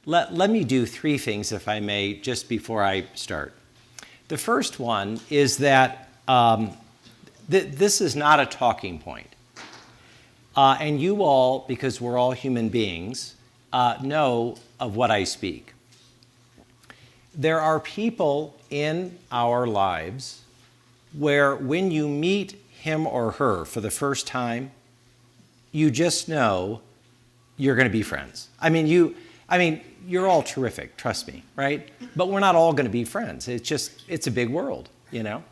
Let me do three things, if I may, just before I start. The first one is that this is not a talking point. And you all, because we're all human beings, know of what I speak. There are people in our lives where when you meet him or her for the first time, you just know you're going to be friends. I mean, you're all terrific, trust me, right? But we're not all going to be friends. It's a big world, you know?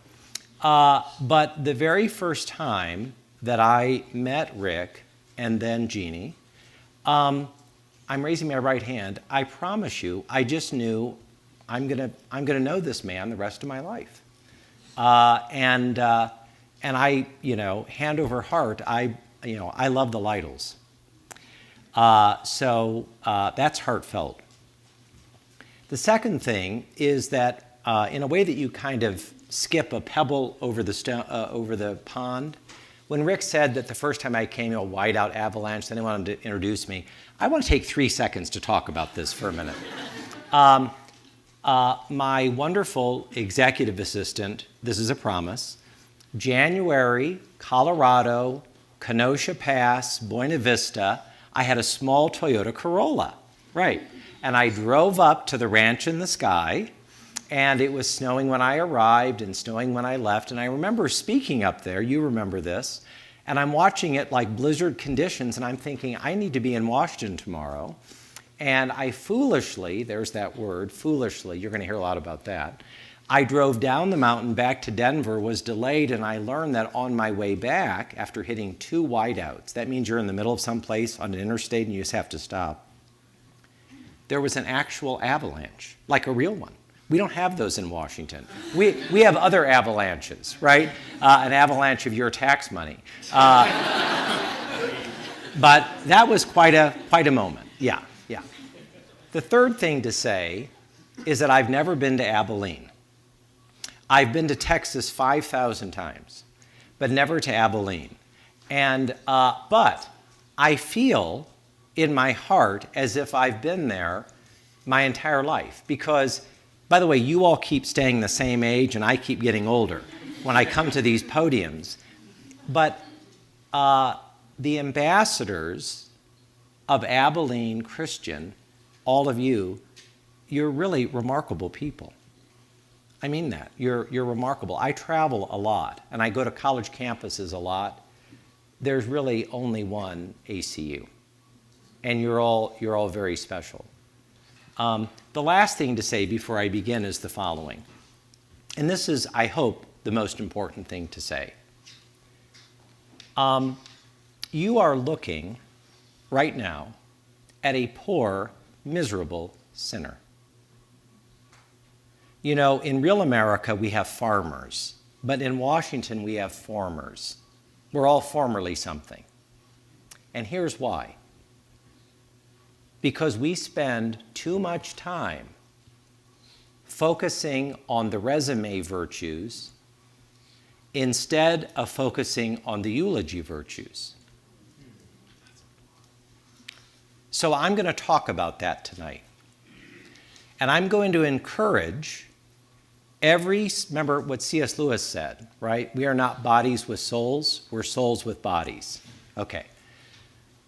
But the very first time that I met Rick and then Jeannie, I'm raising my right hand. I promise you, I just knew I'm gonna know this man the rest of my life. And I, hand over heart, I love the Lytles. So that's heartfelt. The second thing is that in a way that you kind of skip a pebble over the pond, when Rick said that the first time I came, a whiteout avalanche, then he wanted to introduce me, I want to take 3 seconds to talk about this for a minute. My wonderful executive assistant, this is a promise, January, Colorado, Kenosha Pass, Buena Vista, I had a small Toyota Corolla, right? And I drove up to the ranch in the sky, and it was snowing when I arrived and snowing when I left. And I remember speaking up there, you remember this, and I'm watching it like blizzard conditions, and I'm thinking, I need to be in Washington tomorrow. And I foolishly, there's that word, foolishly, you're going to hear a lot about that. I drove down the mountain back to Denver, was delayed, and I learned that on my way back, after hitting 2 whiteouts, that means you're in the middle of some place on an interstate and you just have to stop, there was an actual avalanche, like a real one. We don't have those in Washington. We have other avalanches, right? An avalanche of your tax money. But that was quite a moment, yeah. The third thing to say is that I've never been to Abilene. I've been to Texas 5,000 times, but never to Abilene. And but I feel in my heart as if I've been there my entire life. Because, by the way, you all keep staying the same age, and I keep getting older when I come to these podiums. But the ambassadors of Abilene Christian, all of you, you're really remarkable people. I mean that. You're remarkable. I travel a lot, and I go to college campuses a lot. There's really only one ACU, and you're all very special. The last thing to say before I begin is the following, and this is, I hope, the most important thing to say. You are looking right now at a poor, miserable sinner. You know, in real America, we have farmers, but in Washington, we have formers. We're all formerly something. And here's why. Because we spend too much time focusing on the resume virtues instead of focusing on the eulogy virtues. So I'm going to talk about that tonight. And I'm going to encourage remember what C.S. Lewis said, right? We are not bodies with souls, we're souls with bodies. Okay.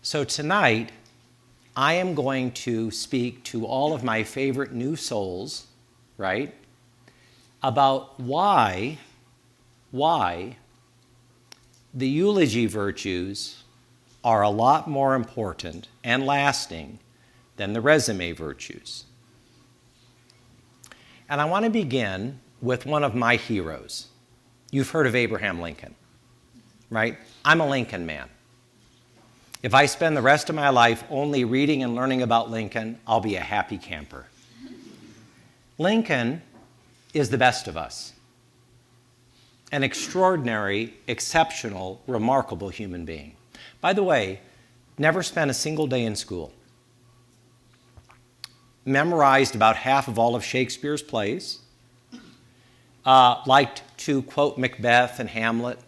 So tonight, I am going to speak to all of my favorite new souls, right, about why the eulogy virtues are a lot more important and lasting than the resume virtues. And I want to begin with one of my heroes. You've heard of Abraham Lincoln, right? I'm a Lincoln man. If I spend the rest of my life only reading and learning about Lincoln, I'll be a happy camper. Lincoln is the best of us. An extraordinary, exceptional, remarkable human being. By the way, never spent a single day in school. Memorized about half of all of Shakespeare's plays. Liked to quote Macbeth and Hamlet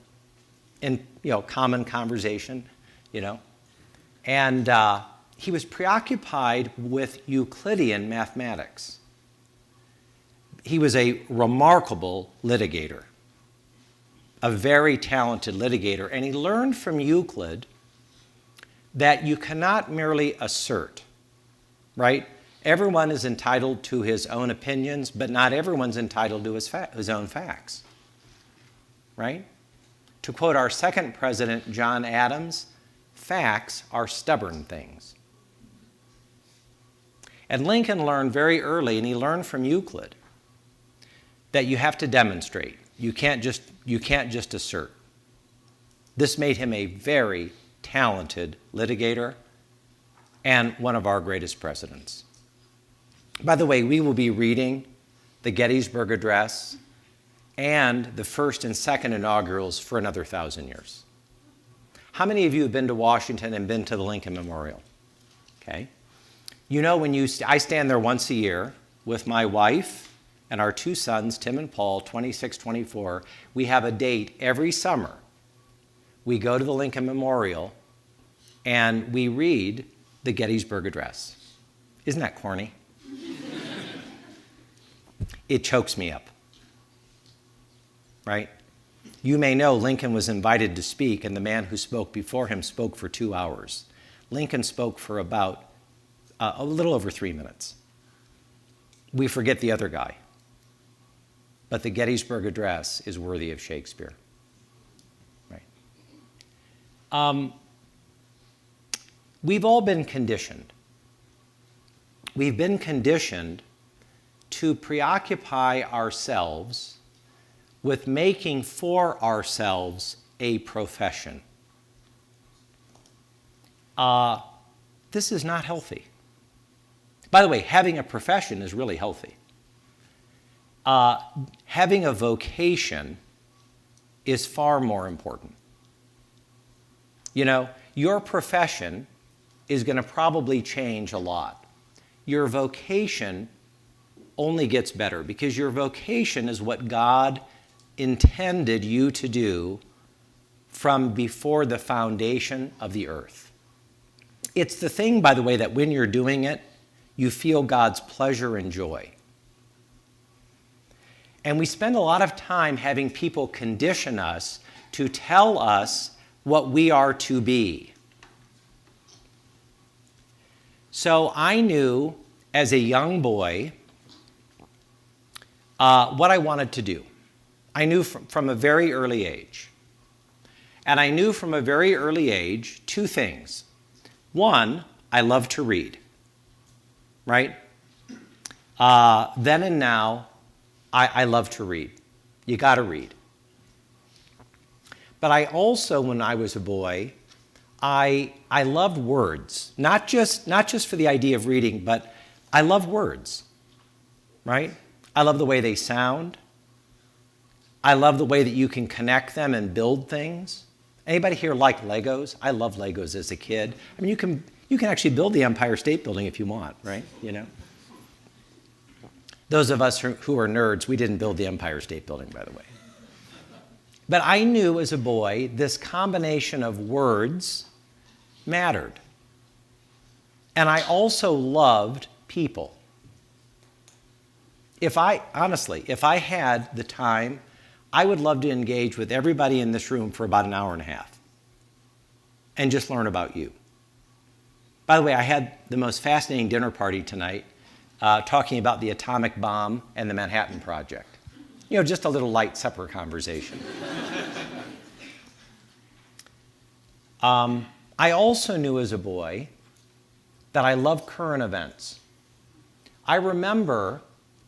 in common conversation, And he was preoccupied with Euclidean mathematics. He was a remarkable litigator, a very talented litigator, and he learned from Euclid that you cannot merely assert, right? Everyone is entitled to his own opinions, but not everyone's entitled to his own facts, right? To quote our second president, John Adams, facts are stubborn things. And Lincoln learned very early, and he learned from Euclid, that you have to demonstrate. You can't just assert. This made him a very talented litigator and one of our greatest presidents. By the way, we will be reading the Gettysburg Address and the first and second inaugurals for another 1,000 years. How many of you have been to Washington and been to the Lincoln Memorial? Okay. You know, I stand there once a year with my wife and our two sons, Tim and Paul, 26, 24. We have a date every summer. We go to the Lincoln Memorial and we read the Gettysburg Address. Isn't that corny? It chokes me up, right? You may know Lincoln was invited to speak, and the man who spoke before him spoke for 2 hours. Lincoln spoke for about a little over 3 minutes. We forget the other guy. But the Gettysburg Address is worthy of Shakespeare. Right? We've all been conditioned. We've been conditioned to preoccupy ourselves with making for ourselves a profession. This is not healthy. By the way, having a profession is really healthy. Having a vocation is far more important. You know, your profession is going to probably change a lot. Your vocation only gets better because your vocation is what God intended you to do from before the foundation of the earth. It's the thing, by the way, that when you're doing it, you feel God's pleasure and joy. And we spend a lot of time having people condition us to tell us what we are to be. So I knew as a young boy what I wanted to do. I knew from a very early age. And I knew from a very early age two things. One, I love to read, right? Then and now, I love to read. You got to read. But I also, when I was a boy, I loved words. Not just for the idea of reading, but I love words, right? I love the way they sound. I love the way that you can connect them and build things. Anybody here like Legos? I loved Legos as a kid. I mean, you can actually build the Empire State Building if you want, right? You know. Those of us who are nerds, we didn't build the Empire State Building, by the way. But I knew as a boy this combination of words mattered. And I also loved people. If I had the time, I would love to engage with everybody in this room for about an hour and a half and just learn about you. By the way, I had the most fascinating dinner party tonight talking about the atomic bomb and the Manhattan Project. You know, just a little light supper conversation. I also knew as a boy that I loved current events. I remember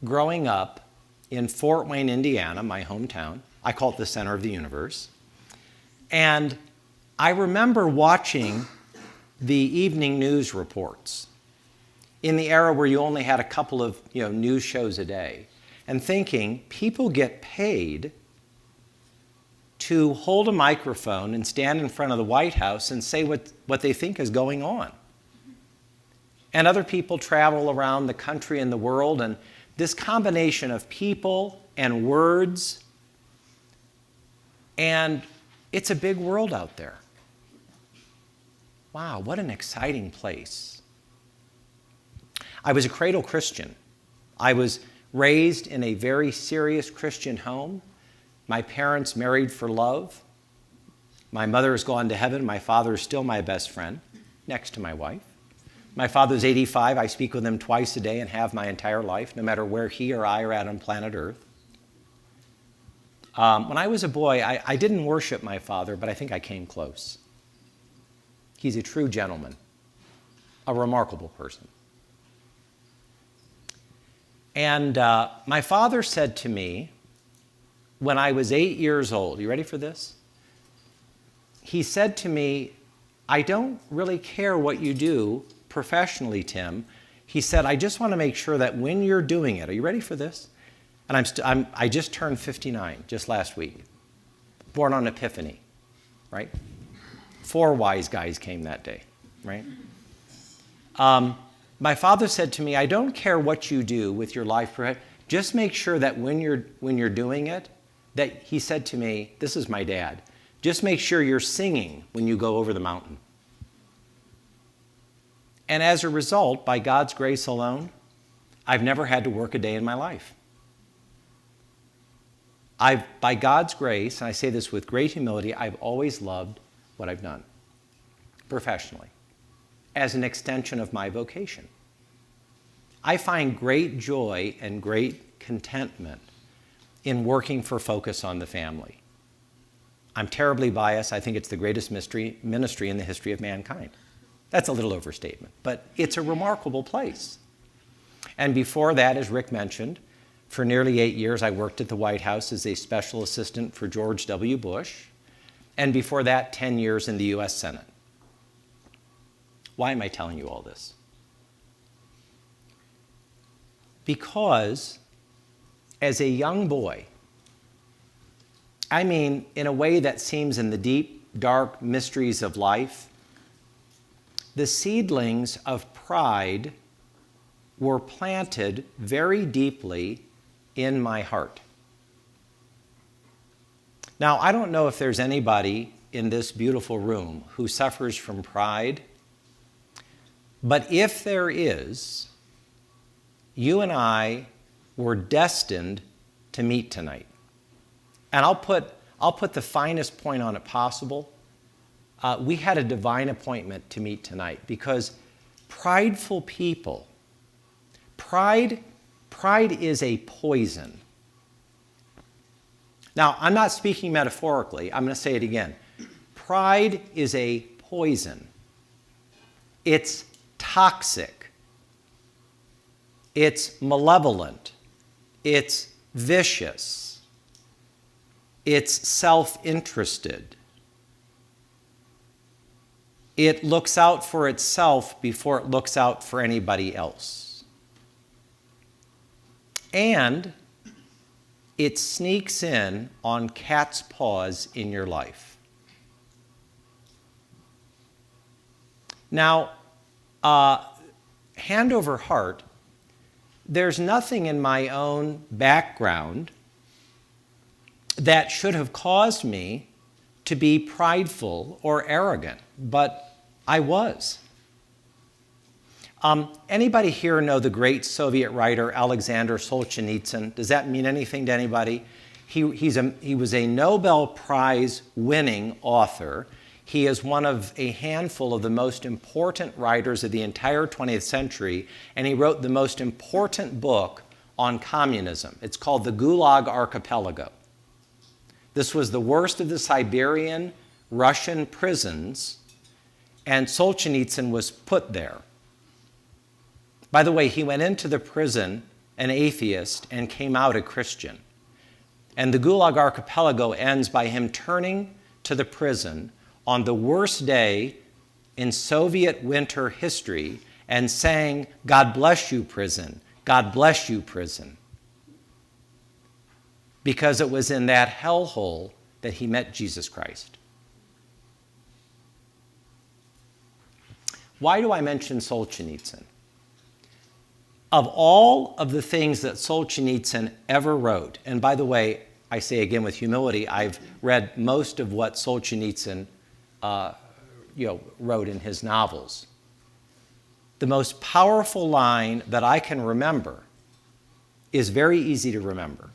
growing up in Fort Wayne, Indiana, my hometown. I call it the center of the universe. And I remember watching the evening news reports in the era where you only had a couple of news shows a day, and thinking, people get paid to hold a microphone and stand in front of the White House and say what they think is going on. And other people travel around the country and the world, and this combination of people and words, and it's a big world out there. Wow, what an exciting place. I was a cradle Christian. I was raised in a very serious Christian home. My parents married for love. My mother has gone to heaven. My father is still my best friend, next to my wife. My father's 85. I speak with him twice a day and have my entire life, no matter where he or I are at on planet Earth. When I was a boy, I didn't worship my father, but I think I came close. He's a true gentleman, a remarkable person. And my father said to me when I was 8 years old, you ready for this? He said to me, I don't really care what you do professionally, Tim. He said, I just want to make sure that when you're doing it, are you ready for this? And I just turned 59 just last week, born on Epiphany, right? 4 wise guys came that day, right? My father said to me, I don't care what you do with your life, just make sure that when you're doing it, that he said to me, this is my dad, just make sure you're singing when you go over the mountain. And as a result, by God's grace alone, I've never had to work a day in my life. By God's grace, and I say this with great humility, I've always loved what I've done professionally as an extension of my vocation. I find great joy and great contentment in working for Focus on the Family. I'm terribly biased. I think it's the greatest ministry in the history of mankind. That's a little overstatement, but it's a remarkable place. And before that, as Rick mentioned, for nearly 8 years, I worked at the White House as a special assistant for George W. Bush, and before that, 10 years in the U.S. Senate. Why am I telling you all this? Because as a young boy, I mean, in a way that seems in the deep, dark mysteries of life, the seedlings of pride were planted very deeply in my heart. Now, I don't know if there's anybody in this beautiful room who suffers from pride, but if there is, you and I were destined to meet tonight. And I'll put the finest point on it possible. We had a divine appointment to meet tonight because prideful people, pride is a poison. Now, I'm not speaking metaphorically. I'm going to say it again. Pride is a poison. It's toxic. It's malevolent. It's vicious. It's self-interested. It looks out for itself before it looks out for anybody else. And it sneaks in on cat's paws in your life. Now, hand over heart, there's nothing in my own background that should have caused me to be prideful or arrogant, but I was. Anybody here know the great Soviet writer Alexander Solzhenitsyn? Does that mean anything to anybody? He was a Nobel Prize winning author. He is one of a handful of the most important writers of the entire 20th century, and he wrote the most important book on communism. It's called The Gulag Archipelago. This was the worst of the Siberian Russian prisons, and Solzhenitsyn was put there. By the way, he went into the prison an atheist and came out a Christian. And the Gulag Archipelago ends by him turning to the prison on the worst day in Soviet winter history and saying, "God bless you, prison. God bless you, prison." Because it was in that hellhole that he met Jesus Christ. Why do I mention Solzhenitsyn? Of all of the things that Solzhenitsyn ever wrote, and by the way, I say again with humility, I've read most of what Solzhenitsyn wrote in his novels. the most powerful line that I can remember is very easy to remember.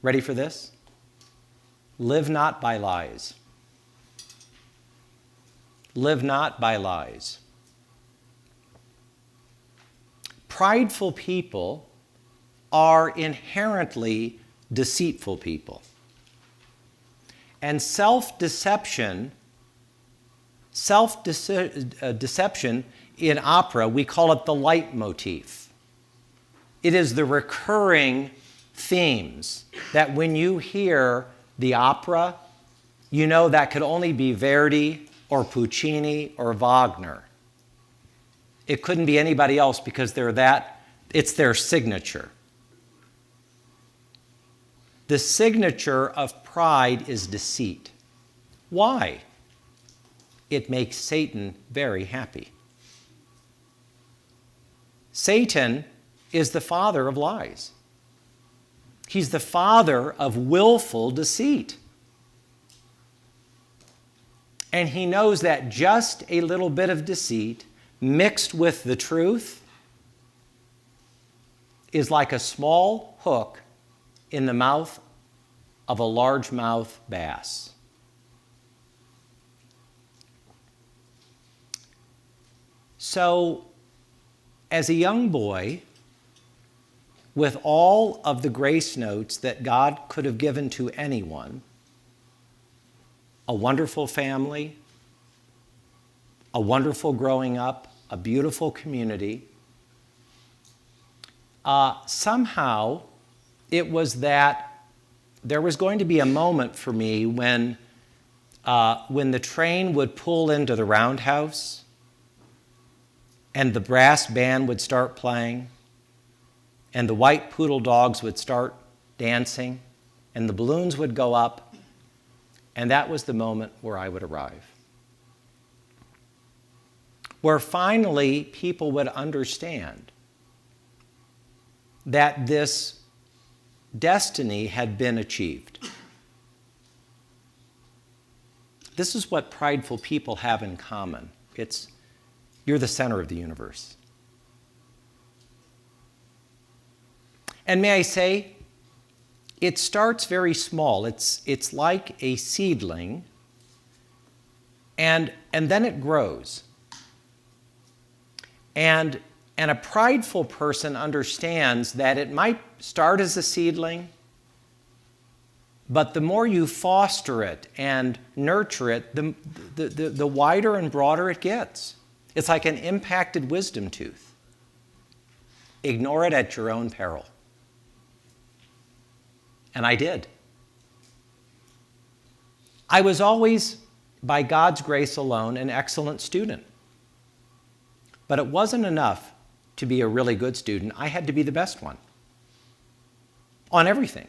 Ready for this? Live not by lies. Live not by lies. Prideful people are inherently deceitful people. And self-deception in opera, we call it the leitmotif. It is the recurring themes that when you hear the opera, you know that could only be Verdi or Puccini or Wagner. It couldn't be anybody else because it's their signature. The signature of pride is deceit. Why? It makes Satan very happy. Satan is the father of lies. He's the father of willful deceit. And he knows that just a little bit of deceit mixed with the truth is like a small hook in the mouth of a largemouth bass. So, as a young boy, with all of the grace notes that God could have given to anyone, a wonderful family, a wonderful growing up, a beautiful community, somehow it was that there was going to be a moment for me when the train would pull into the roundhouse and the brass band would start playing and the white poodle dogs would start dancing and the balloons would go up, and that was the moment where I would arrive. Where finally people would understand that this destiny had been achieved. This is what prideful people have in common. You're the center of the universe. And may I say, it starts very small. It's like a seedling, and then it grows. And a prideful person understands that it might start as a seedling, but the more you foster it and nurture it, the wider and broader it gets. It's like an impacted wisdom tooth. Ignore it at your own peril. And I did. I was always, by God's grace alone, an excellent student. But it wasn't enough to be a really good student. I had to be the best one on everything.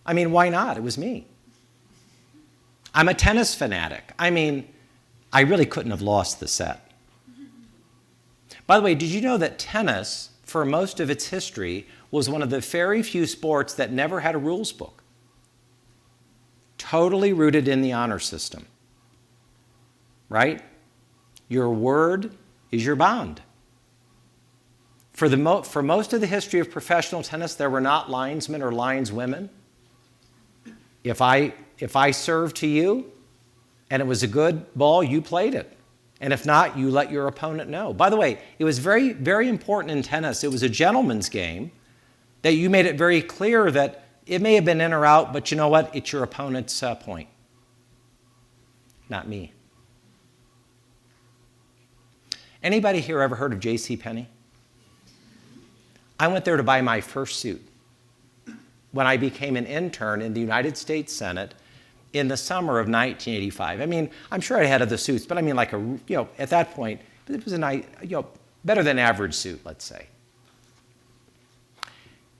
I mean, why not? It was me. I'm a tennis fanatic. I mean, I really couldn't have lost the set. By the way, did you know that tennis, for most of its history, was one of the very few sports that never had a rules book? Totally rooted in the honor system. Right? Your word is your bond. For most of the history of professional tennis, there were not linesmen or lineswomen. If I served to you and it was a good ball, you played it. And if not, you let your opponent know. By the way, it was very, very important in tennis. It was a gentleman's game that you made it very clear that it may have been in or out, but you know what? It's your opponent's point, not me. Anybody here ever heard of J.C. Penney? I went there to buy my first suit when I became an intern in the United States Senate in the summer of 1985. I mean, I'm sure I had other suits, but I mean like at that point, it was a nice, better than average suit, let's say.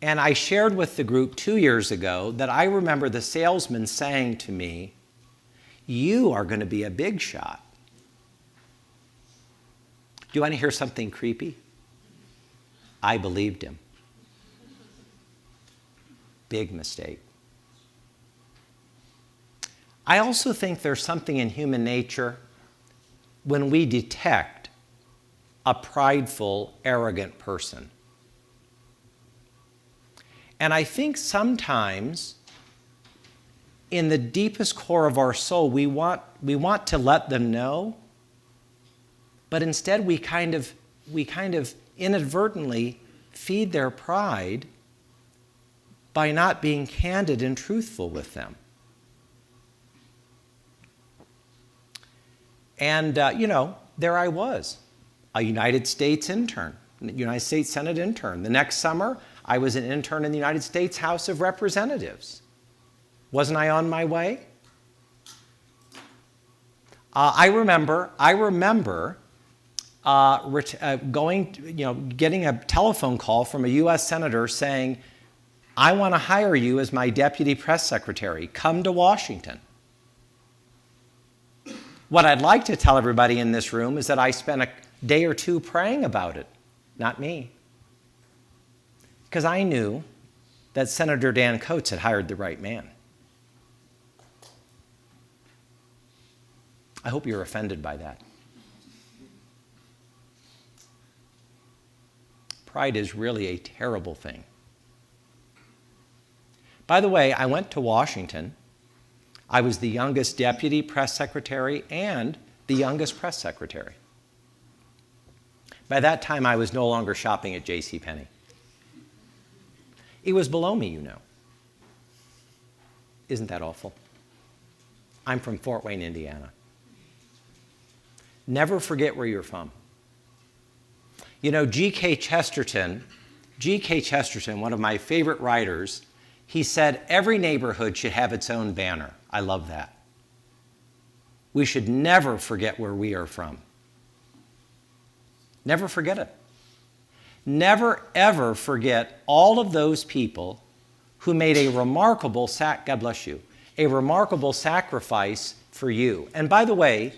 And I shared with the group 2 years ago that I remember the salesman saying to me, "You are going to be a big shot." Do you want to hear something creepy? I believed him. Big mistake. I also think there's something in human nature when we detect a prideful, arrogant person. And I think sometimes in the deepest core of our soul, we want to let them know, but instead we kind of inadvertently feed their pride by not being candid and truthful with them. And, there I was, a United States intern, United States Senate intern. The next summer, I was an intern in the United States House of Representatives. Wasn't I on my way? I remember getting a telephone call from a U.S. senator saying, "I want to hire you as my deputy press secretary. Come to Washington." What I'd like to tell everybody in this room is that I spent a day or two praying about it, not me. Because I knew that Senator Dan Coates had hired the right man. I hope you're offended by that. Pride is really a terrible thing. By the way, I went to Washington. I was the youngest deputy press secretary and the youngest press secretary. By that time, I was no longer shopping at JCPenney. It was below me, Isn't that awful? I'm from Fort Wayne, Indiana. Never forget where you're from. G.K. Chesterton, one of my favorite writers, he said every neighborhood should have its own banner. I love that. We should never forget where we are from. Never forget it. Never, ever forget all of those people who made a remarkable God bless you, a remarkable sacrifice for you. And by the way,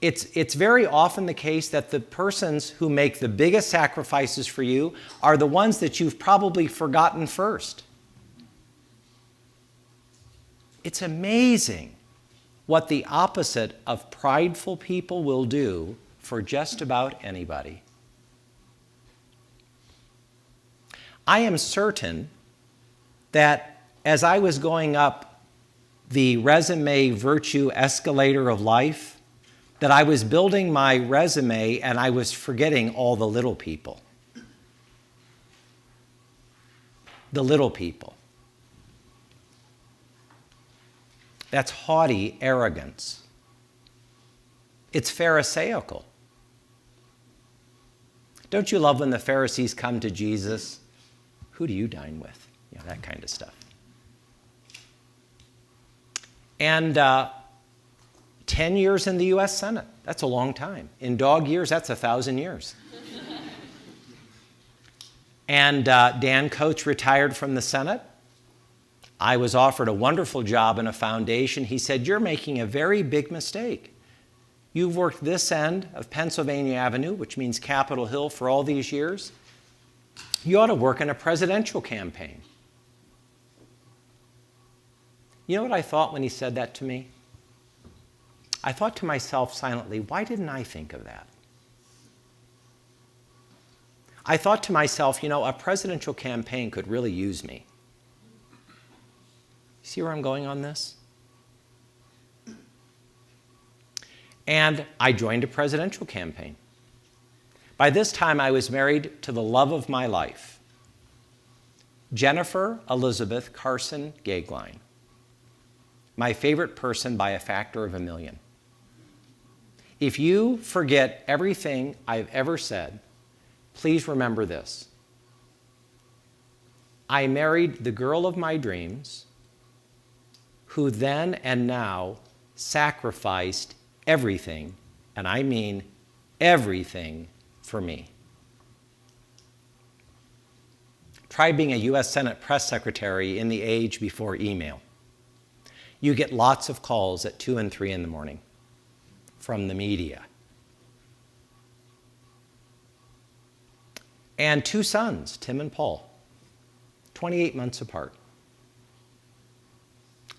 it's very often the case that the persons who make the biggest sacrifices for you are the ones that you've probably forgotten first. It's amazing what the opposite of prideful people will do for just about anybody. I am certain that as I was going up the resume virtue escalator of life, that I was building my resume and I was forgetting all the little people. The little people. That's haughty arrogance. It's Pharisaical. Don't you love when the Pharisees come to Jesus? Who do you dine with? That kind of stuff. And 10 years in the U.S. Senate, that's a long time. In dog years, that's 1,000 years. And Dan Coates retired from the Senate. I was offered a wonderful job in a foundation. He said, "You're making a very big mistake. You've worked this end of Pennsylvania Avenue, which means Capitol Hill, for all these years. You ought to work in a presidential campaign." You know what I thought when he said that to me? I thought to myself silently, why didn't I think of that? I thought to myself, a presidential campaign could really use me. See where I'm going on this? And I joined a presidential campaign. By this time, I was married to the love of my life, Jennifer Elizabeth Carson Goeglein, my favorite person by a factor of 1,000,000. If you forget everything I've ever said, please remember this. I married the girl of my dreams, who then and now sacrificed everything, and I mean everything, for me. Try being a U.S. Senate press secretary in the age before email. You get lots of calls at 2 and 3 in the morning from the media. And 2 sons, Tim and Paul, 28 months apart.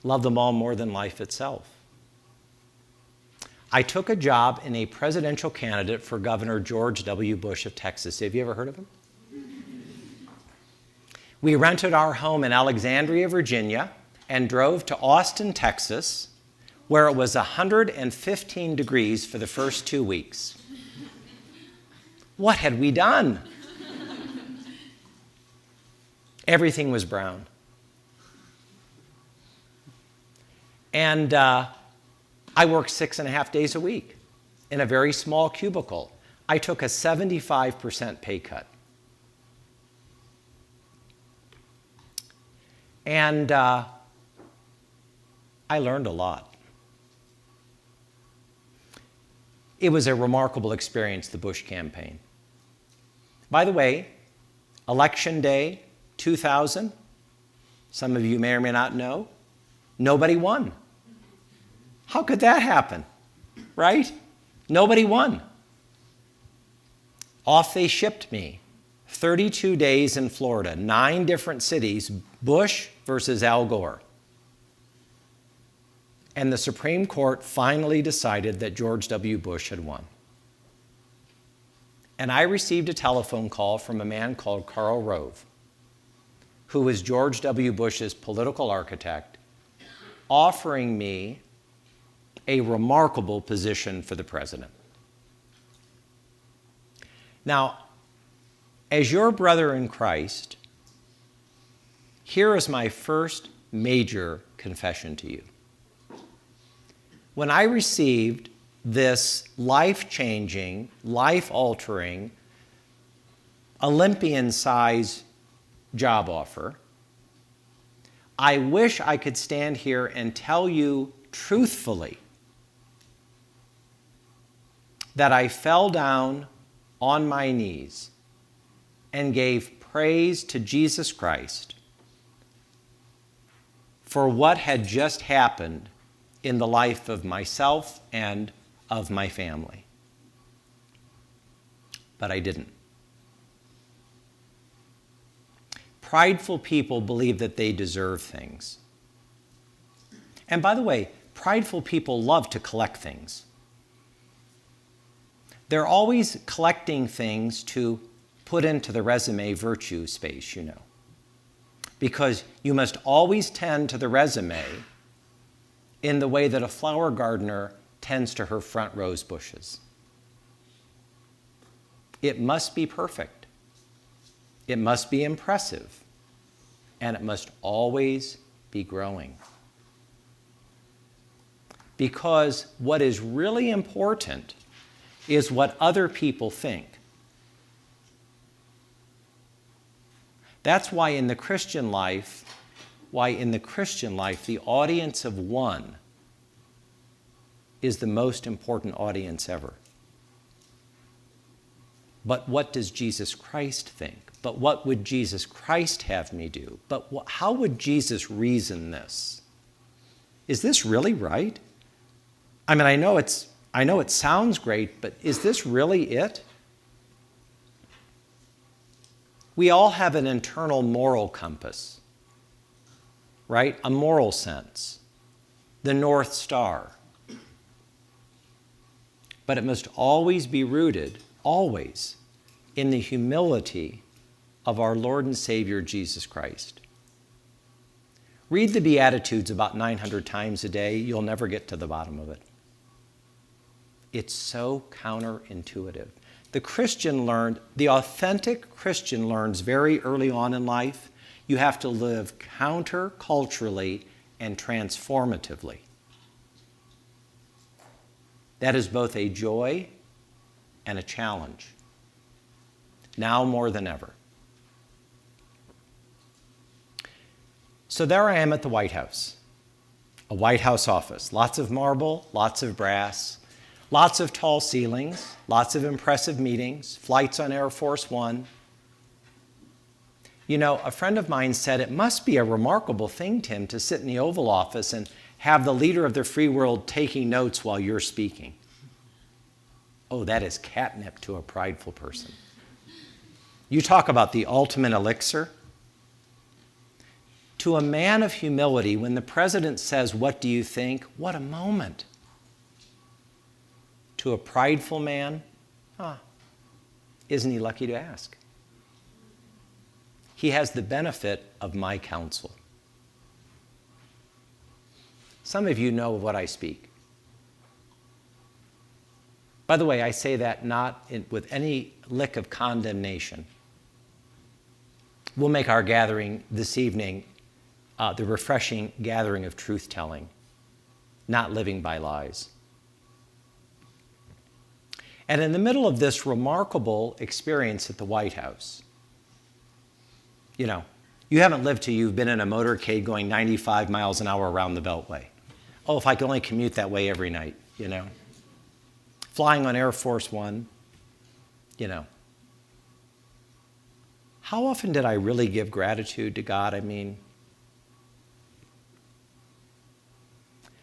Love them all more than life itself. I took a job in a presidential candidate for Governor George W. Bush of Texas. Have you ever heard of him? We rented our home in Alexandria, Virginia, and drove to Austin, Texas, where it was 115 degrees for the first 2 weeks. What had we done? Everything was brown. And I worked 6.5 days a week in a very small cubicle. I took a 75% pay cut. And I learned a lot. It was a remarkable experience, the Bush campaign. By the way, Election Day 2000, some of you may or may not know, nobody won. How could that happen, right? Nobody won. Off they shipped me. 32 days in Florida, 9 different cities, Bush versus Al Gore. And the Supreme Court finally decided that George W. Bush had won. And I received a telephone call from a man called Karl Rove, who was George W. Bush's political architect, offering me a remarkable position for the president. Now, as your brother in Christ, here is my first major confession to you. When I received this life-changing, life-altering, Olympian-size job offer, I wish I could stand here and tell you truthfully that I fell down on my knees and gave praise to Jesus Christ for what had just happened in the life of myself and of my family. But I didn't. Prideful people believe that they deserve things. And by the way, prideful people love to collect things. They're always collecting things to put into the resume virtue space, you know. Because you must always tend to the resume in the way that a flower gardener tends to her front rose bushes. It must be perfect. It must be impressive. And it must always be growing. Because what is really important is what other people think. That's why in the Christian life, the audience of one is the most important audience ever. But what does Jesus Christ think? But what would Jesus Christ have me do? But how would Jesus reason this? Is this really right? I mean, I know it sounds great, but is this really it? We all have an internal moral compass, right? A moral sense, the North Star. But it must always be rooted, always, in the humility of our Lord and Savior, Jesus Christ. Read the Beatitudes about 900 times a day. You'll never get to the bottom of it. It's so counterintuitive. The authentic Christian learns very early on in life, you have to live counter-culturally and transformatively. That is both a joy and a challenge, now more than ever. So there I am at the White House, a White House office, lots of marble, lots of brass, lots of tall ceilings, lots of impressive meetings, flights on Air Force One. You know, a friend of mine said, it must be a remarkable thing, Tim, to sit in the Oval Office and have the leader of the free world taking notes while you're speaking. Oh, that is catnip to a prideful person. You talk about the ultimate elixir. To a man of humility, when the president says, "What do you think?" what a moment. to a prideful man? Isn't he lucky to ask? He has the benefit of my counsel. Some of you know of what I speak. By the way, I say that not with any lick of condemnation. We'll make our gathering this evening the refreshing gathering of truth-telling, not living by lies. And in the middle of this remarkable experience at the White House, you know, you haven't lived till you've been in a motorcade going 95 miles an hour around the Beltway. Oh, if I could only commute that way every night, you know. Flying on Air Force One, you know. How often did I really give gratitude to God? I mean,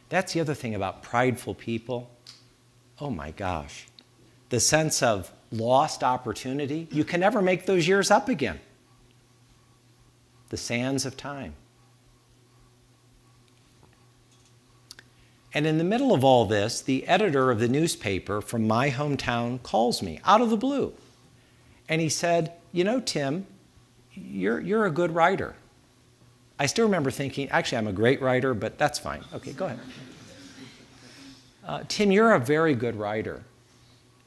that's the other thing about prideful people. Oh my gosh. The sense of lost opportunity. You can never make those years up again. The sands of time. And in the middle of all this, the editor of the newspaper from my hometown calls me out of the blue. And he said, you know, Tim, you're a good writer. I still remember thinking, actually, I'm a great writer, but that's fine. Okay, go ahead. Tim, you're a very good writer.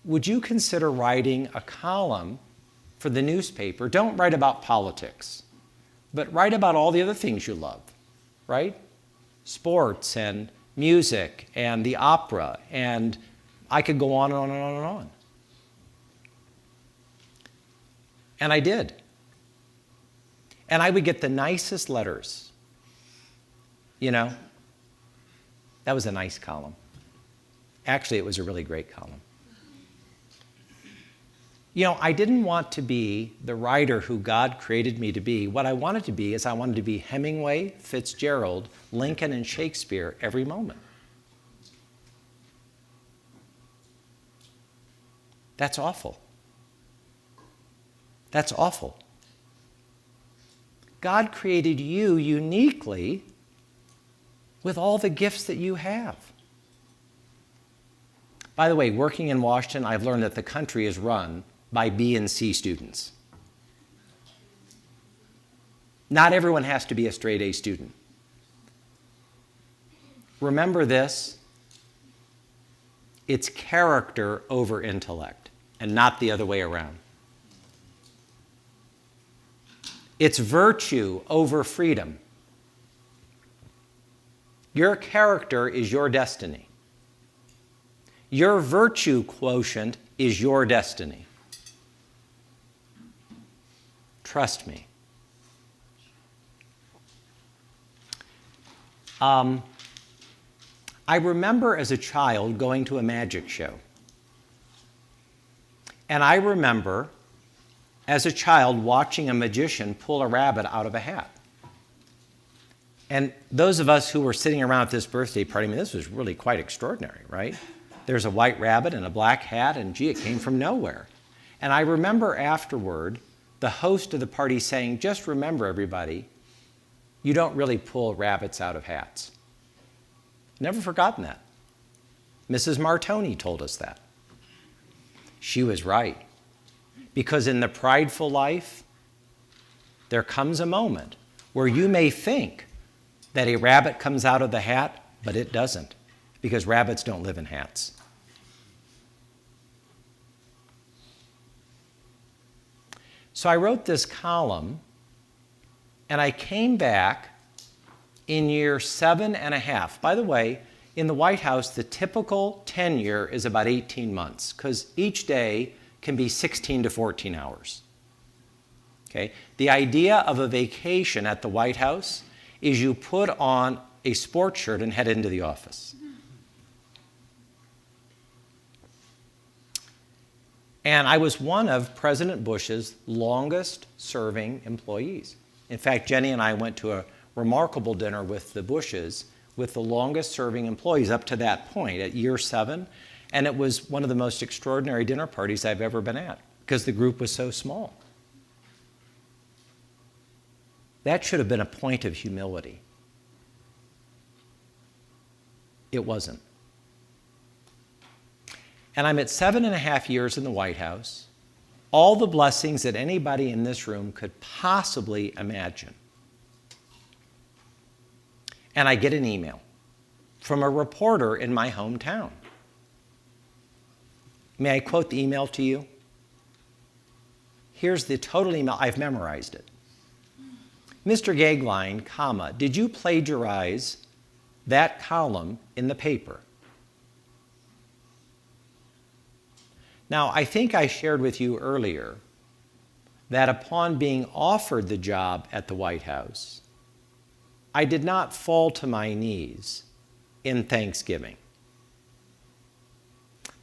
Would you consider writing a column for the newspaper? Don't write about politics, but write about all the other things you love, right? Sports and music and the opera, and I could go on and on and on and on. And I did. And I would get the nicest letters. You know, that was a nice column. Actually, it was a really great column. You know, I didn't want to be the writer who God created me to be. What I wanted to be is I wanted to be Hemingway, Fitzgerald, Lincoln, and Shakespeare every moment. That's awful. That's awful. God created you uniquely with all the gifts that you have. By the way, working in Washington, I've learned that the country is run by B and C students. Not everyone has to be a straight A student. Remember this, it's character over intellect, and not the other way around. It's virtue over freedom. Your character is your destiny. Your virtue quotient is your destiny. Trust me. I remember as a child going to a magic show. And I remember as a child watching a magician pull a rabbit out of a hat. And those of us who were sitting around at this birthday party, I mean, this was really quite extraordinary, right? There's a white rabbit and a black hat, and gee, it came from nowhere. And I remember afterward, the host of the party saying, just remember, everybody, you don't really pull rabbits out of hats. Never forgotten that. Mrs. Martoni told us that. She was right. Because in the prideful life, there comes a moment where you may think that a rabbit comes out of the hat, but it doesn't, because rabbits don't live in hats. So I wrote this column, and I came back in year 7.5. By the way, in the White House, the typical tenure is about 18 months, because each day can be 16 to 14 hours. Okay? The idea of a vacation at the White House is you put on a sports shirt and head into the office. And I was one of President Bush's longest serving employees. In fact, Jenny and I went to a remarkable dinner with the Bushes with the longest serving employees up to that point at year 7. And it was one of the most extraordinary dinner parties I've ever been at because the group was so small. That should have been a point of humility. It wasn't. And I'm at 7.5 years in the White House, all the blessings that anybody in this room could possibly imagine. And I get an email from a reporter in my hometown. May I quote the email to you? Here's the total email. I've memorized it. Mr. Goeglein, comma, did you plagiarize that column in the paper? Now, I think I shared with you earlier that upon being offered the job at the White House, I did not fall to my knees in thanksgiving.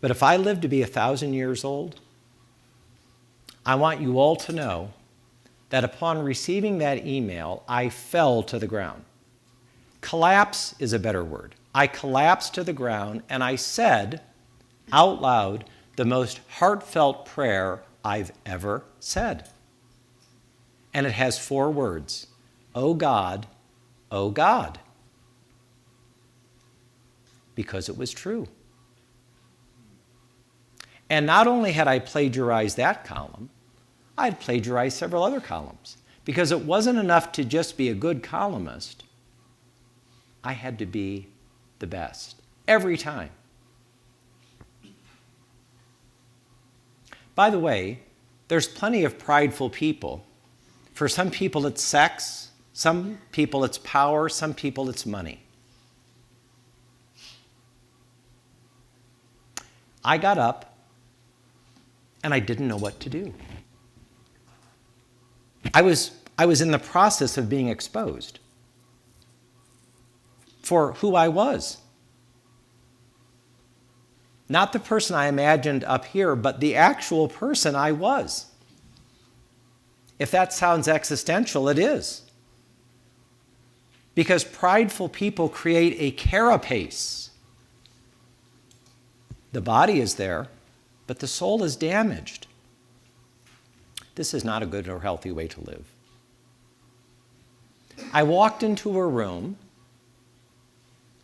But if I live to be 1,000 years old, I want you all to know that upon receiving that email, I fell to the ground. Collapse is a better word. I collapsed to the ground and I said out loud the most heartfelt prayer I've ever said. And it has 4 words. Oh God, oh God. Because it was true. And not only had I plagiarized that column, I had plagiarized several other columns. Because it wasn't enough to just be a good columnist. I had to be the best. Every time. By the way, there's plenty of prideful people. For some people it's sex, some people it's power, some people it's money. I got up and I didn't know what to do. I was in the process of being exposed for who I was. Not the person I imagined up here, but the actual person I was. If that sounds existential, it is. Because prideful people create a carapace. The body is there, but the soul is damaged. This is not a good or healthy way to live. I walked into a room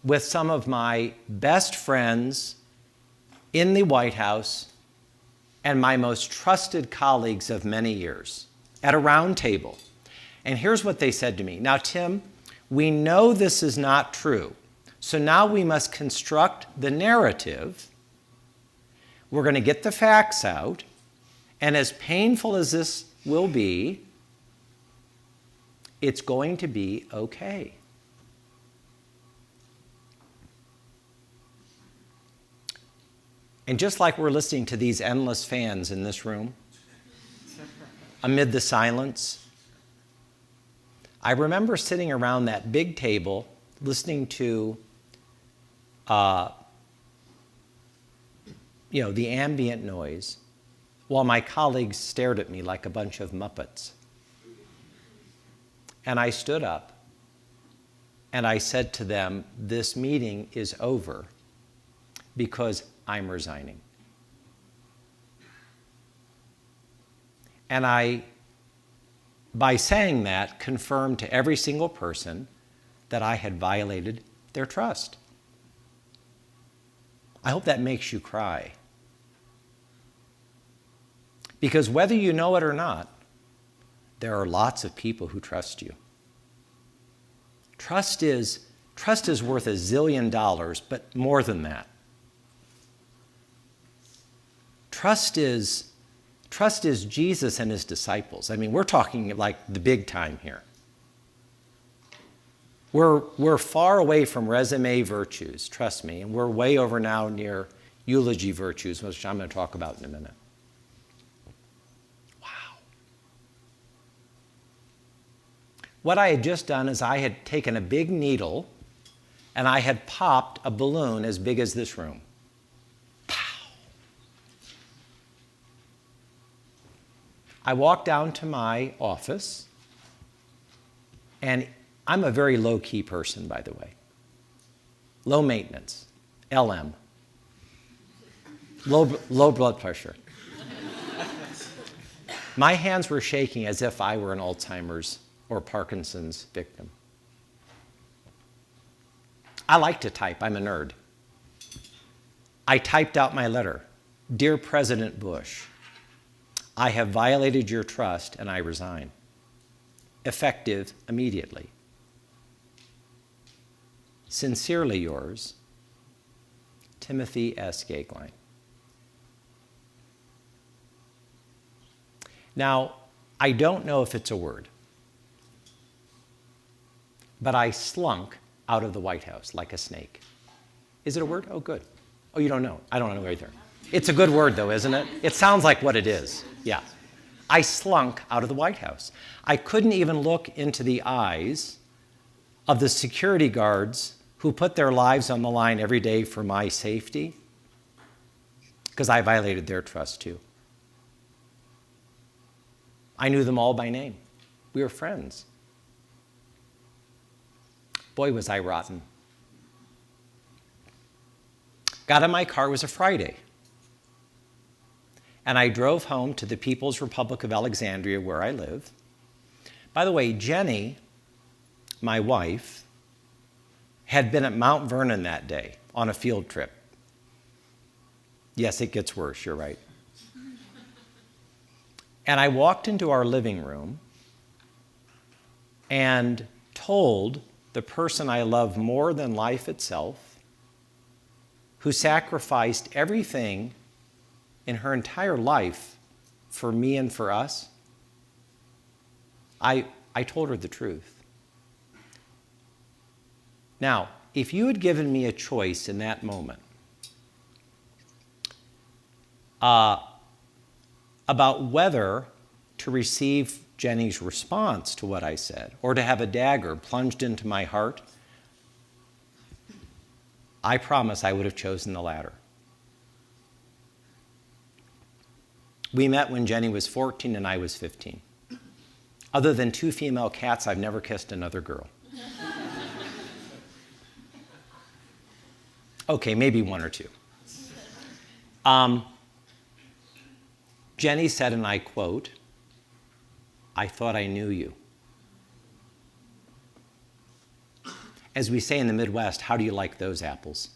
with some of my best friends in the White House and my most trusted colleagues of many years at a round table. And here's what they said to me. Now, Tim, we know this is not true. So now we must construct the narrative. We're going to get the facts out. And as painful as this will be, it's going to be okay. And just like we're listening to these endless fans in this room, amid the silence, I remember sitting around that big table listening to the ambient noise while my colleagues stared at me like a bunch of Muppets. And I stood up and I said to them, this meeting is over because I'm resigning. And I, by saying that, confirmed to every single person that I had violated their trust. I hope that makes you cry. Because whether you know it or not, there are lots of people who trust you. Trust is worth $1 zillion, but more than that. Trust is Jesus and his disciples. I mean, we're talking like the big time here. We're far away from resume virtues, trust me, and we're way over now near eulogy virtues, which I'm going to talk about in a minute. Wow. What I had just done is I had taken a big needle and I had popped a balloon as big as this room. I walked down to my office, and I'm a very low-key person, by the way. Low maintenance, LM, low blood pressure. My hands were shaking as if I were an Alzheimer's or Parkinson's victim. I like to type, I'm a nerd. I typed out my letter. Dear President Bush, I have violated your trust and I resign. Effective immediately. Sincerely yours, Timothy S. Goeglein. Now, I don't know if it's a word, but I slunk out of the White House like a snake. Is it a word? Oh, good. Oh, you don't know. I don't know either. It's a good word, though, isn't it? It sounds like what it is. Yeah. I slunk out of the White House. I couldn't even look into the eyes of the security guards who put their lives on the line every day for my safety, because I violated their trust too. I knew them all by name. We were friends. Boy, was I rotten. Got in my car, it was a Friday. And I drove home to the People's Republic of Alexandria, where I live. By the way, Jenny, my wife, had been at Mount Vernon that day on a field trip. Yes, it gets worse, you're right. And I walked into our living room and told the person I love more than life itself, who sacrificed everything in her entire life for me and for us, I told her the truth. Now, if you had given me a choice in that moment about whether to receive Jenny's response to what I said or to have a dagger plunged into my heart, I promise I would have chosen the latter. We met when Jenny was 14 and I was 15. Other than 2 female cats, I've never kissed another girl. Okay, maybe 1 or 2. Jenny said, and I quote, "I thought I knew you." As we say in the Midwest, how do you like those apples?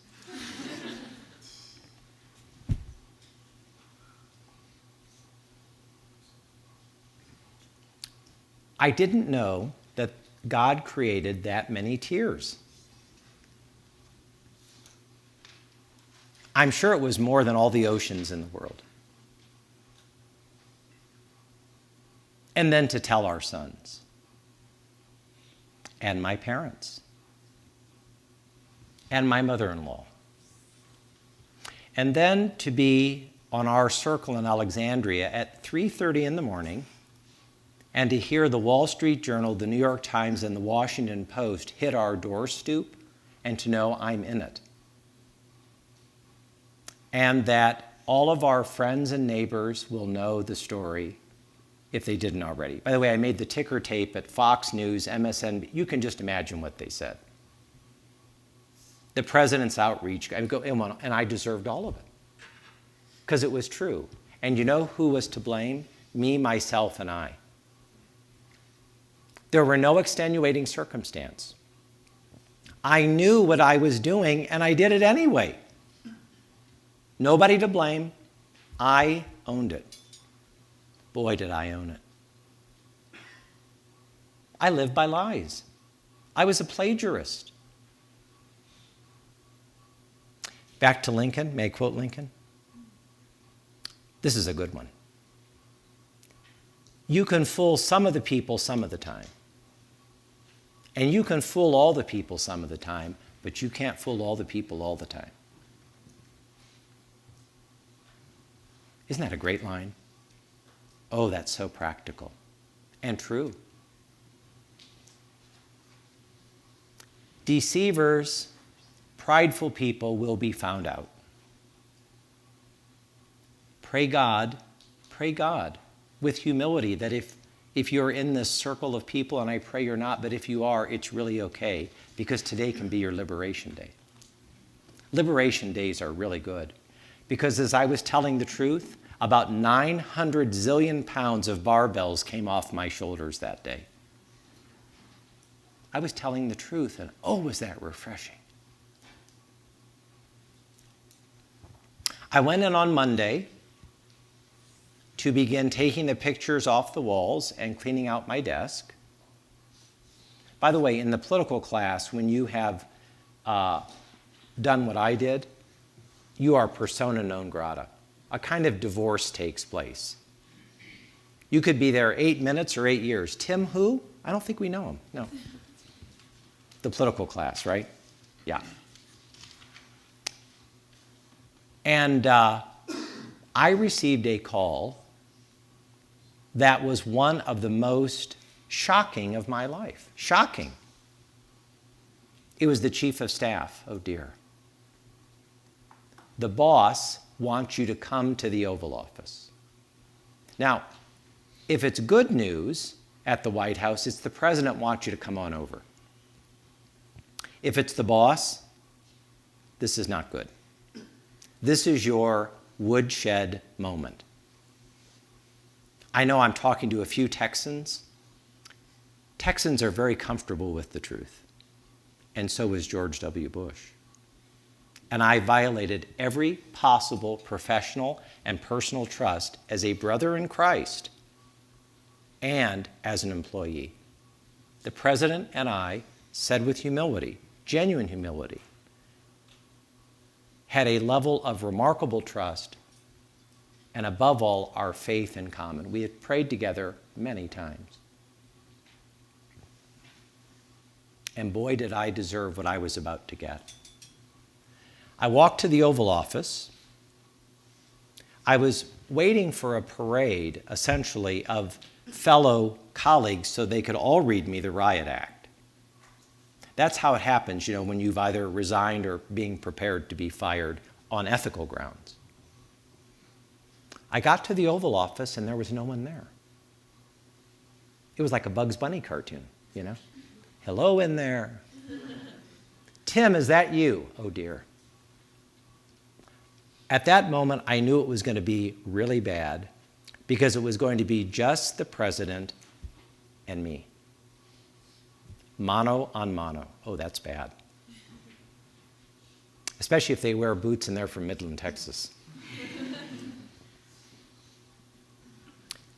I didn't know that God created that many tears. I'm sure it was more than all the oceans in the world. And then to tell our sons and my parents and my mother-in-law. And then to be on our circle in Alexandria at 3:30 in the morning and to hear the Wall Street Journal, the New York Times, and the Washington Post hit our doorstep and to know I'm in it. And that all of our friends and neighbors will know the story if they didn't already. By the way, I made the ticker tape at Fox News, MSNBC. You can just imagine what they said. The president's outreach, and I deserved all of it because it was true. And you know who was to blame? Me, myself, and I. There were no extenuating circumstance. I knew what I was doing, and I did it anyway. Nobody to blame. I owned it. Boy, did I own it. I lived by lies. I was a plagiarist. Back to Lincoln. May I quote Lincoln? This is a good one. You can fool some of the people some of the time. And you can fool all the people some of the time, but you can't fool all the people all the time. Isn't that a great line? Oh, that's so practical and true. Deceivers, prideful people will be found out. Pray God with humility that if you're in this circle of people, and I pray you're not, but if you are, it's really okay, because today can be your liberation day. Liberation days are really good, because as I was telling the truth, about 900 zillion pounds of barbells came off my shoulders that day. I was telling the truth, and oh, was that refreshing. I went in on Monday to begin taking the pictures off the walls and cleaning out my desk. By the way, in the political class, when you have done what I did, you are persona non grata. A kind of divorce takes place. You could be there 8 minutes or 8 years. Tim who? I don't think we know him. No. The political class, right? Yeah. And I received a call that was one of the most shocking of my life. Shocking. It was the chief of staff. Oh dear. The boss wants you to come to the Oval Office. Now, if it's good news at the White House, it's the president wants you to come on over. If it's the boss, this is not good. This is your woodshed moment. I know I'm talking to a few Texans. Texans are very comfortable with the truth, and so is George W. Bush. And I violated every possible professional and personal trust as a brother in Christ and as an employee. The president and I said with humility, genuine humility, had a level of remarkable trust and above all, our faith in common. We had prayed together many times. And boy, did I deserve what I was about to get. I walked to the Oval Office. I was waiting for a parade, essentially, of fellow colleagues so they could all read me the riot act. That's how it happens, when you've either resigned or being prepared to be fired on ethical grounds. I got to the Oval Office and there was no one there. It was like a Bugs Bunny cartoon, Hello in there. Tim, is that you? Oh dear. At that moment, I knew it was going to be really bad because it was going to be just the president and me. Mano on mano. Oh, that's bad. Especially if they wear boots and they're from Midland, Texas.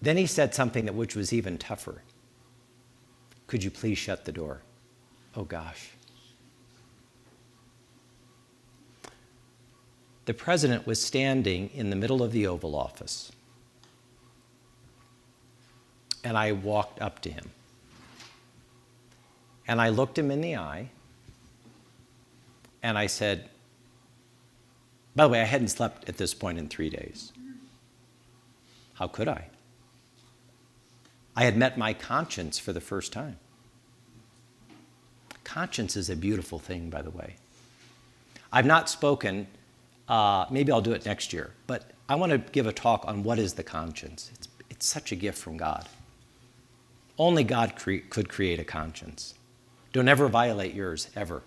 Then he said something which was even tougher. Could you please shut the door? Oh, gosh. The president was standing in the middle of the Oval Office. And I walked up to him. And I looked him in the eye. And I said, by the way, I hadn't slept at this point in 3 days. How could I? I had met my conscience for the first time. Conscience is a beautiful thing, by the way. I've not spoken, maybe I'll do it next year, but I want to give a talk on what is the conscience. It's such a gift from God. Only God could create a conscience. Don't ever violate yours, ever.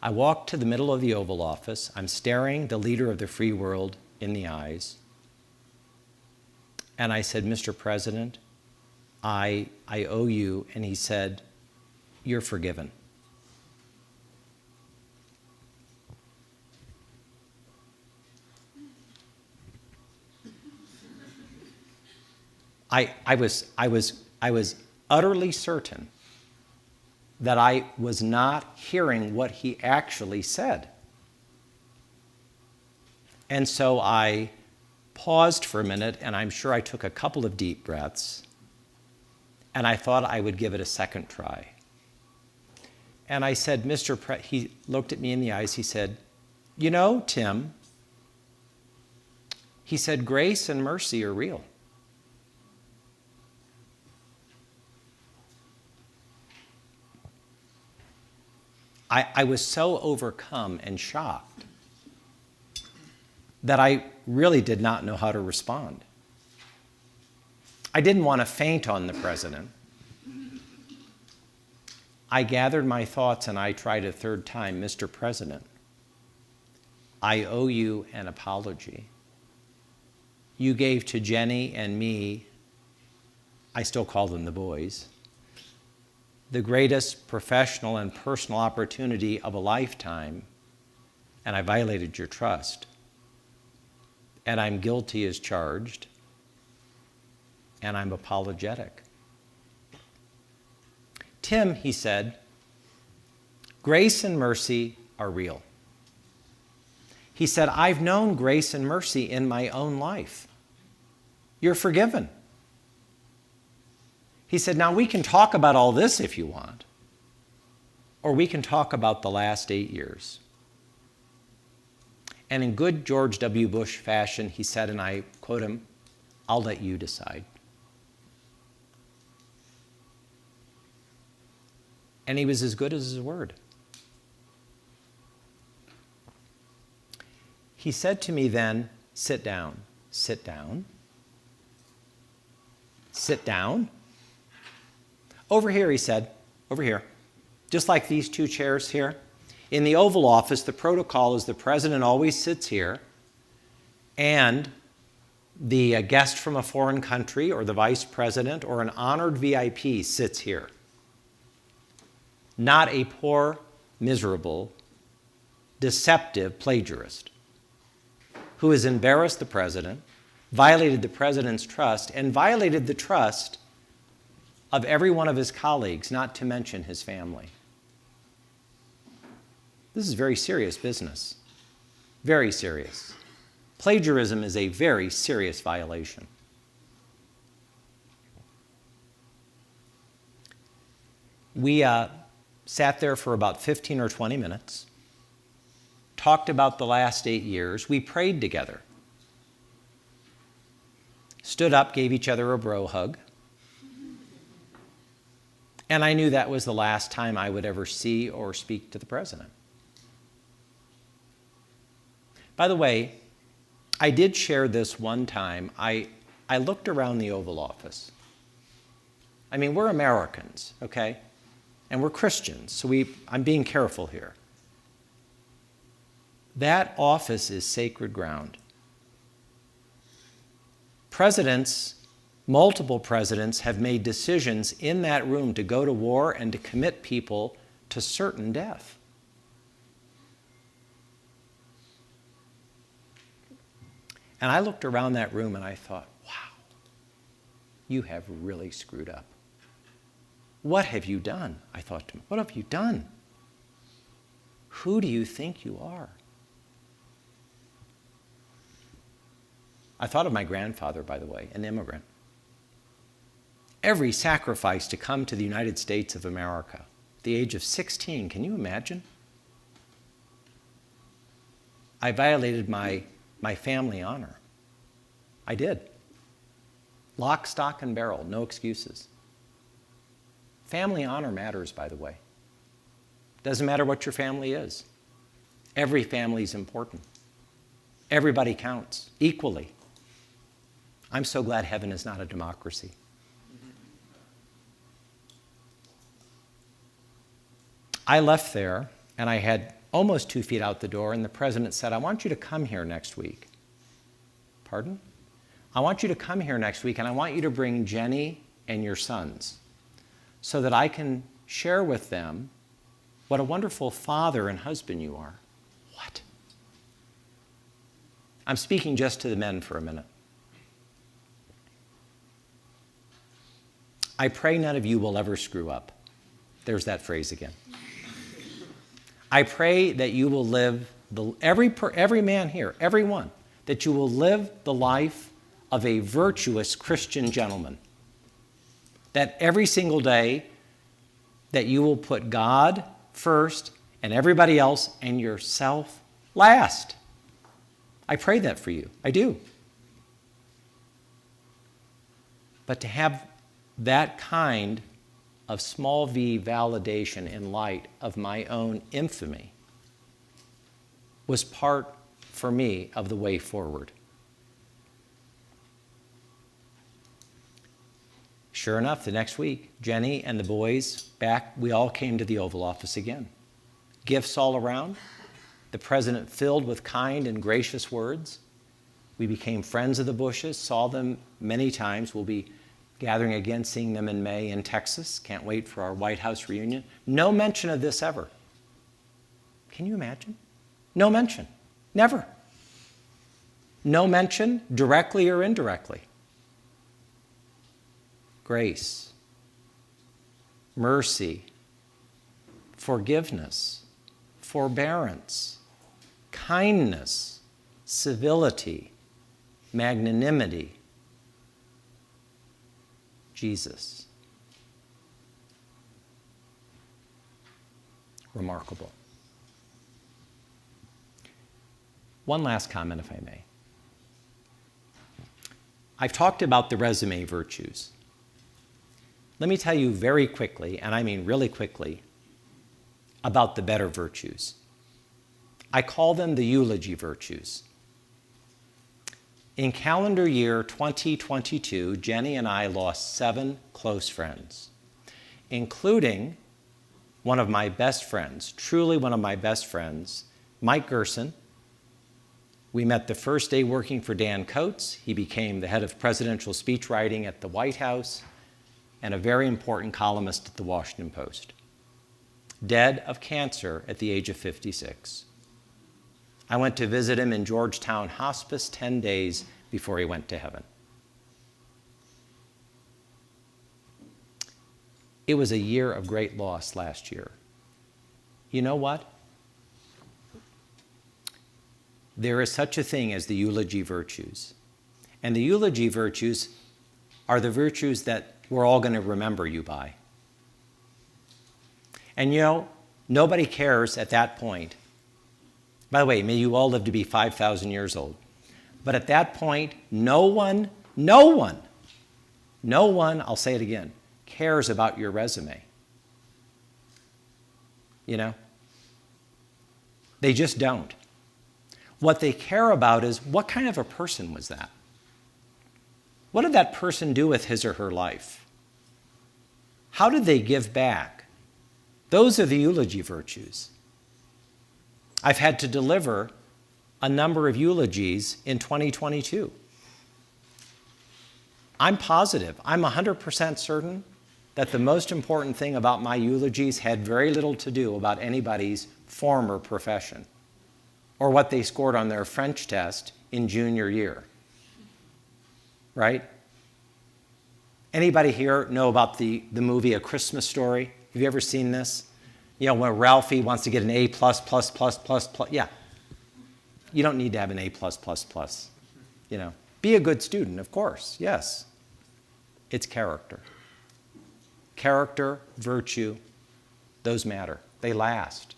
I walked to the middle of the Oval Office. I'm staring the leader of the free world in the eyes. And I said, Mr. President, I owe you. And he said, you're forgiven. I was utterly certain that I was not hearing what he actually said. And so I paused for a minute, and I'm sure I took a couple of deep breaths, and I thought I would give it a second try. And I said, he looked at me in the eyes, he said, Tim, he said, grace and mercy are real. I was so overcome and shocked that I really did not know how to respond. I didn't want to faint on the president. I gathered my thoughts and I tried a third time, Mr. President, I owe you an apology. You gave to Jenny and me, I still call them the boys, the greatest professional and personal opportunity of a lifetime, and I violated your trust, and I'm guilty as charged, and I'm apologetic. Tim, he said, grace and mercy are real. He said, I've known grace and mercy in my own life. You're forgiven. He said, now we can talk about all this if you want, or we can talk about the last 8 years. And in good George W. Bush fashion, he said, and I quote him, I'll let you decide. And he was as good as his word. He said to me then, sit down, sit down, sit down. Over here, he said, over here, just like these two chairs here. In the Oval Office, the protocol is the president always sits here, and the guest from a foreign country or the vice president or an honored VIP sits here. Not a poor, miserable, deceptive plagiarist who has embarrassed the president, violated the president's trust, and violated the trust of every one of his colleagues, not to mention his family. This is very serious business. Very serious. Plagiarism is a very serious violation. We sat there for about 15 or 20 minutes, talked about the last 8 years. We prayed together, stood up, gave each other a bro hug, and I knew that was the last time I would ever see or speak to the president. By the way, I did share this one time. I looked around the Oval Office. I mean, we're Americans, okay? And we're Christians, so I'm being careful here. That office is sacred ground. Presidents, multiple presidents, have made decisions in that room to go to war and to commit people to certain death. And I looked around that room and I thought, wow, you have really screwed up. What have you done? I thought to him, what have you done? Who do you think you are? I thought of my grandfather, by the way, an immigrant. Every sacrifice to come to the United States of America at the age of 16, can you imagine? I violated my family honor. I did. Lock, stock, and barrel, no excuses. Family honor matters, by the way. Doesn't matter what your family is. Every family is important. Everybody counts equally. I'm so glad heaven is not a democracy. I left there, and I had almost 2 feet out the door, and the president said, I want you to come here next week. Pardon? I want you to come here next week, and I want you to bring Jenny and your sons so that I can share with them what a wonderful father and husband you are. What? I'm speaking just to the men for a minute. I pray none of you will ever screw up. There's that phrase again. I pray that you will live, every man here, everyone, that you will live the life of a virtuous Christian gentleman. That every single day that you will put God first and everybody else and yourself last. I pray that for you. I do. But to have that kind of small v validation in light of my own infamy was part, for me, of the way forward. Sure enough, the next week, Jenny and the boys back, we all came to the Oval Office again. Gifts all around, the president filled with kind and gracious words. We became friends of the Bushes, saw them many times. We'll be gathering again, seeing them in May in Texas. Can't wait for our White House reunion. No mention of this ever. Can you imagine? No mention. Never. No mention, directly or indirectly. Grace, mercy, forgiveness, forbearance, kindness, civility, magnanimity. Jesus. Remarkable. One last comment, if I may. I've talked about the resume virtues. Let me tell you very quickly, and I mean really quickly, about the better virtues. I call them the eulogy virtues. In calendar year 2022, Jenny and I lost 7 close friends, including one of my best friends, truly one of my best friends, Mike Gerson. We met the first day working for Dan Coates. He became the head of presidential speech writing at the White House and a very important columnist at the Washington Post. Dead of cancer at the age of 56. I went to visit him in Georgetown Hospice 10 days before he went to heaven. It was a year of great loss last year. You know what? There is such a thing as the eulogy virtues. And the eulogy virtues are the virtues that we're all going to remember you by. And you know, nobody cares at that point. By the way, may you all live to be 5,000 years old. But at that point, no one, I'll say it again, cares about your resume. You know? They just don't. What they care about is, what kind of a person was that? What did that person do with his or her life? How did they give back? Those are the eulogy virtues. I've had to deliver a number of eulogies in 2022. I'm positive, I'm 100% certain that the most important thing about my eulogies had very little to do about anybody's former profession or what they scored on their French test in junior year, right? Anybody here know about the movie A Christmas Story? Have you ever seen this? You know, when Ralphie wants to get an A+++++. Yeah. You don't need to have an A+++. You know, be a good student, of course, yes. It's character. Character, virtue, those matter. They last.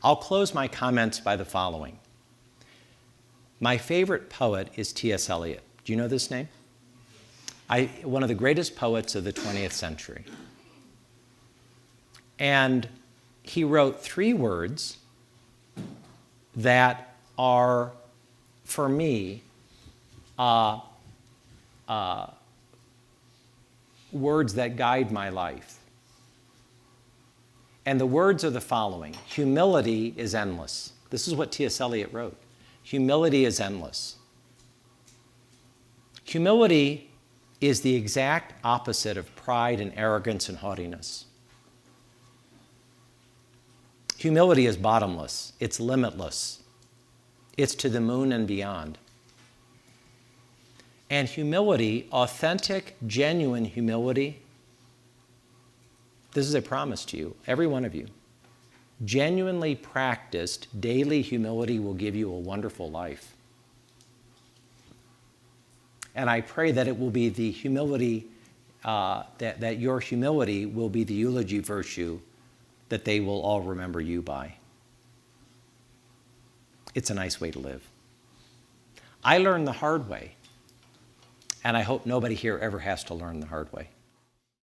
I'll close my comments by the following. My favorite poet is T.S. Eliot. Do you know this name? One of the greatest poets of the 20th century. And he wrote 3 words that are, for me, words that guide my life. And the words are the following. Humility is endless. This is what T.S. Eliot wrote. Humility is endless. Humility is the exact opposite of pride and arrogance and haughtiness. Humility is bottomless. It's limitless. It's to the moon and beyond. And humility, authentic, genuine humility, this is a promise to you, every one of you. Genuinely practiced daily humility will give you a wonderful life. And I pray that it will be the humility, that your humility will be the eulogy virtue that they will all remember you by. It's a nice way to live. I learned the hard way, and I hope nobody here ever has to learn the hard way.